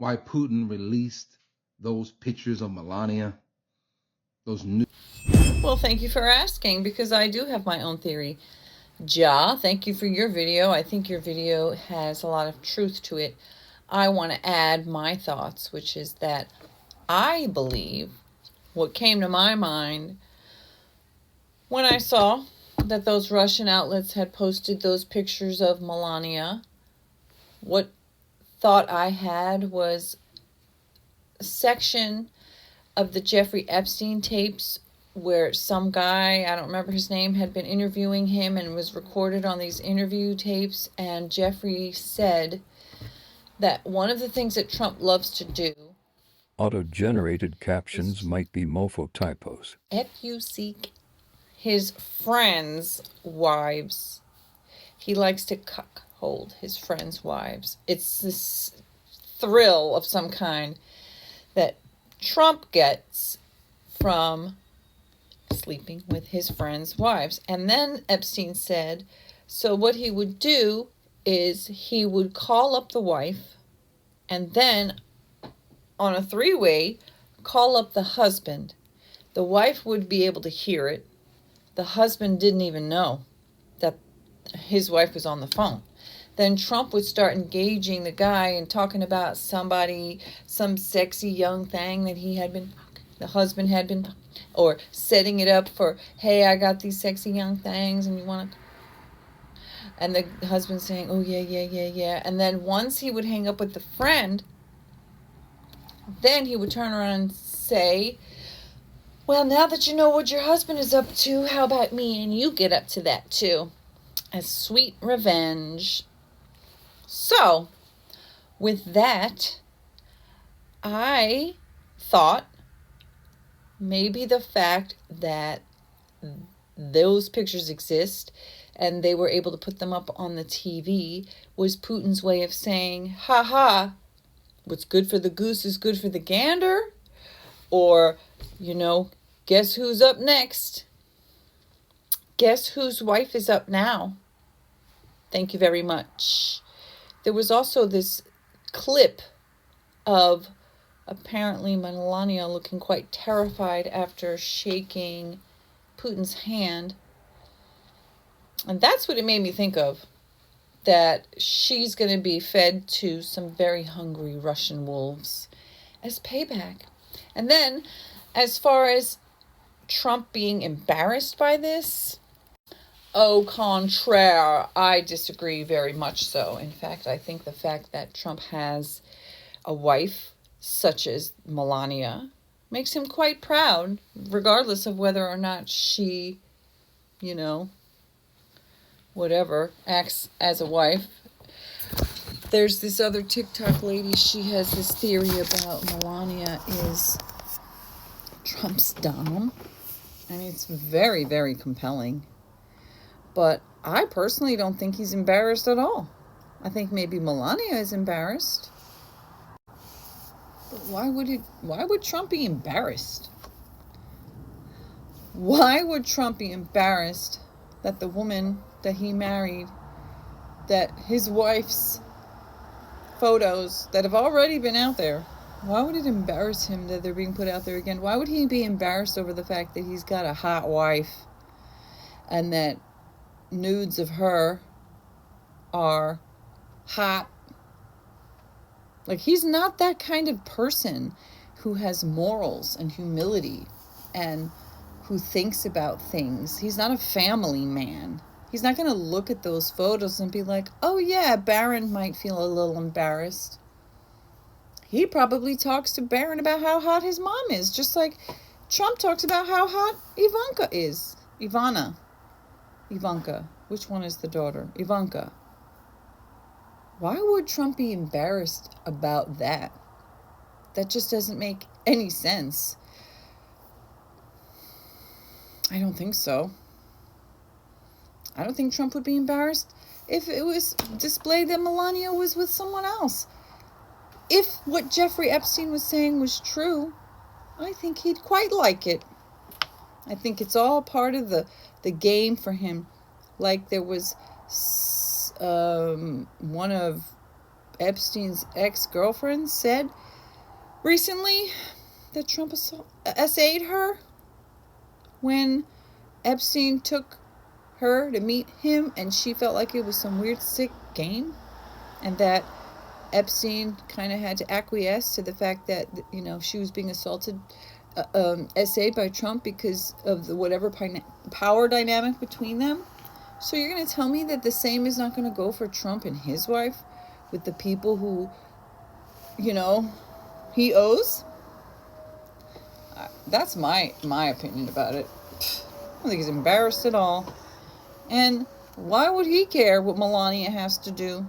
why Putin released those pictures of Melania, those new. Well, thank you for asking, because I do have my own theory. Ja, thank you for your video. I think your video has a lot of truth to it. I want to add my thoughts, which is that I believe what came to my mind when I saw that those Russian outlets had posted those pictures of Melania, what thought I had was a section of the Jeffrey Epstein tapes where some guy, I don't remember his name, had been interviewing him and was recorded on these interview tapes. And Jeffrey said that one of the things that Trump loves to do, auto-generated captions might be mofo typos. seek his friends' wives. He likes to cuckold his friends' wives. It's this thrill of some kind that Trump gets from sleeping with his friends' wives. And then Epstein said, so what he would do is he would call up the wife and then on a three-way call up the husband. The wife would be able to hear it. The husband didn't even know that his wife was on the phone. Then Trump would start engaging the guy and talking about somebody, some sexy young thing that he had been, the husband had been, or setting it up for, hey, I got these sexy young things and you want to, and the husband saying, oh yeah. And then once he would hang up with the friend, then he would turn around and say, well, now that you know what your husband is up to, how about me and you get up to that too? As sweet revenge. So, with that, I thought maybe the fact that those pictures exist and they were able to put them up on the TV was Putin's way of saying, ha ha, what's good for the goose is good for the gander. Or, guess who's up next? Guess whose wife is up now? Thank you very much. There was also this clip of apparently Melania looking quite terrified after shaking Putin's hand. And that's what it made me think of, that she's going to be fed to some very hungry Russian wolves as payback. And then, as far as Trump being embarrassed by this, au contraire, I disagree very much so. In fact, I think the fact that Trump has a wife such as Melania makes him quite proud, regardless of whether or not she, whatever, acts as a wife. There's this other TikTok lady, she has this theory about Melania is Trump's dom. And it's very, very compelling. But I personally don't think he's embarrassed at all. I think maybe Melania is embarrassed. But why would Trump be embarrassed? Why would Trump be embarrassed that the woman that he married, that his wife's photos that have already been out there, why would it embarrass him that they're being put out there again? Why would he be embarrassed over the fact that he's got a hot wife and that nudes of her are hot? Like, he's not that kind of person who has morals and humility and who thinks about things. He's not a family man. He's not going to look at those photos and be like, oh yeah, Barron might feel a little embarrassed. He probably talks to Barron about how hot his mom is, just like Trump talks about how hot Ivanka is. Ivanka. Which one is the daughter? Ivanka. Why would Trump be embarrassed about that? That just doesn't make any sense. I don't think so. I don't think Trump would be embarrassed if it was displayed that Melania was with someone else. If what Jeffrey Epstein was saying was true, I think he'd quite like it. I think it's all part of the game for him. Like there was one of Epstein's ex-girlfriend said recently that Trump essayed her when Epstein took her to meet him, and she felt like it was some weird sick game, and that Epstein kind of had to acquiesce to the fact that, you know, she was being assaulted, essayed by Trump because of the whatever power dynamic between them. So you're going to tell me that the same is not going to go for Trump and his wife with the people who, you know, he owes? That's my opinion about it. I don't think he's embarrassed at all. And why would he care what Melania has to do?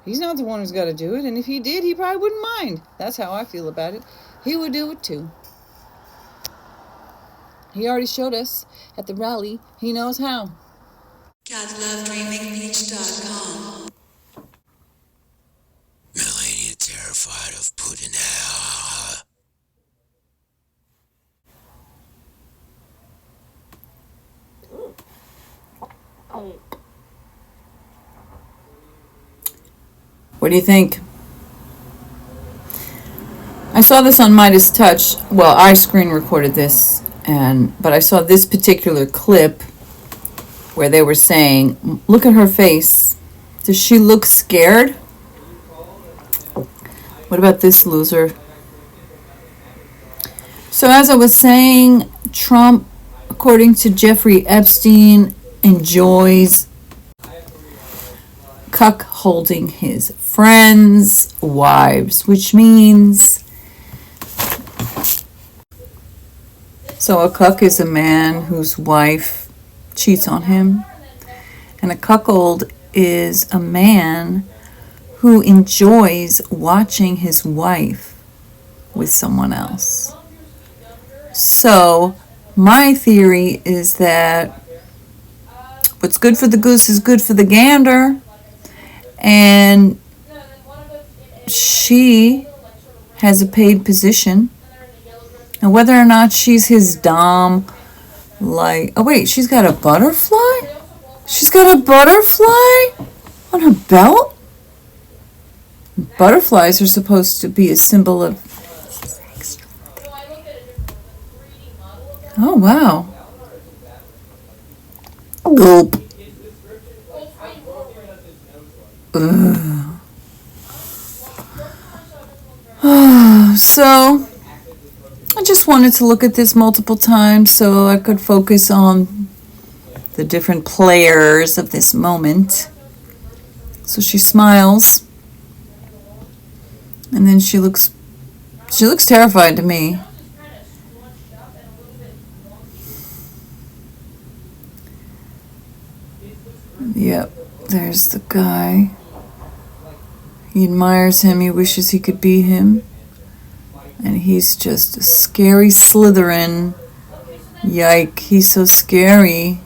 He's not the one who's got to do it. And if he did, he probably wouldn't mind. That's how I feel about it. He would do it too. He already showed us at the rally. He knows how. GodLoveDreamingBeach.com. Melania terrified of Putin. What do you think? I saw this on Midas Touch. Well, I screen recorded this, but I saw this particular clip where they were saying, look at her face. Does she look scared? What about this loser? So as I was saying, Trump, according to Jeffrey Epstein, enjoys cuckolding his friends' wives, which means, so a cuck is a man whose wife cheats on him, and a cuckold is a man who enjoys watching his wife with someone else. So my theory is that what's good for the goose is good for the gander. And she has a paid position. And whether or not she's his dom, like, oh wait, she's got a butterfly? She's got a butterfly on her belt? Butterflies are supposed to be a symbol of sex. Oh, wow. Gulp. So, I just wanted to look at this multiple times so I could focus on the different players of this moment. So she smiles, and then she looks terrified to me. Yep, there's the guy. He admires him, he wishes he could be him. And he's just a scary Slytherin. Yike, he's so scary.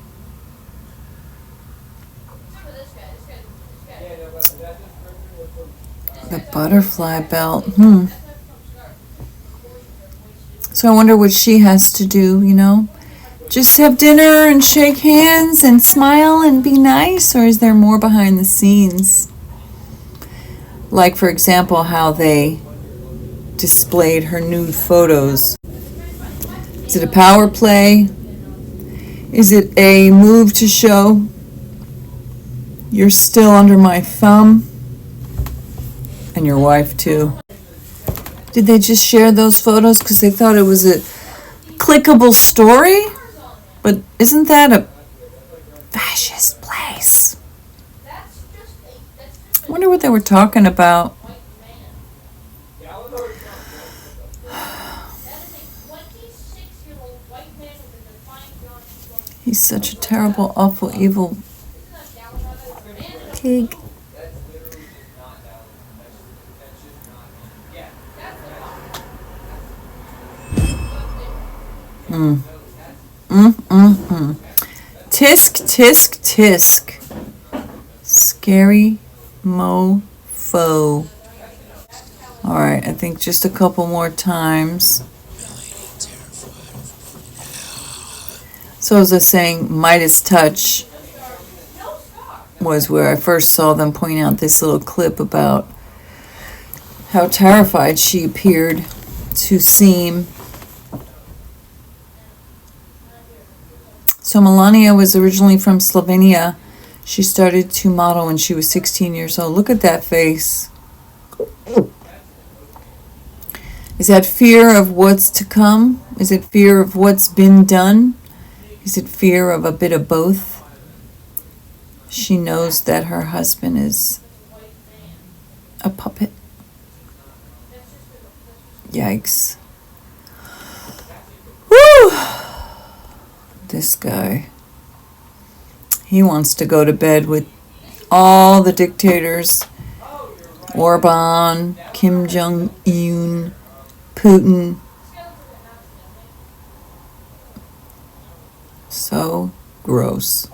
The butterfly belt, So I wonder what she has to do, you know? Just have dinner and shake hands and smile and be nice? Or is there more behind the scenes? Like, for example, how they displayed her nude photos. Is it a power play? Is it a move to show you're still under my thumb? And your wife, too. Did they just share those photos because they thought it was a clickable story? But isn't that a fascist place? I wonder what they were talking about. He's such a terrible, awful, evil pig. Tisk, tisk, tisk. Scary mofo. Alright, I think just a couple more times. So as I was saying, Midas Touch was where I first saw them point out this little clip about how terrified she appeared to seem. So Melania was originally from Slovenia. She started to model when she was 16 years old. Look at that face. Is that fear of what's to come? Is it fear of what's been done? Is it fear of a bit of both? She knows that her husband is a puppet. Yikes. Woo! This guy. He wants to go to bed with all the dictators. Orban, Kim Jong-un, Putin. So gross.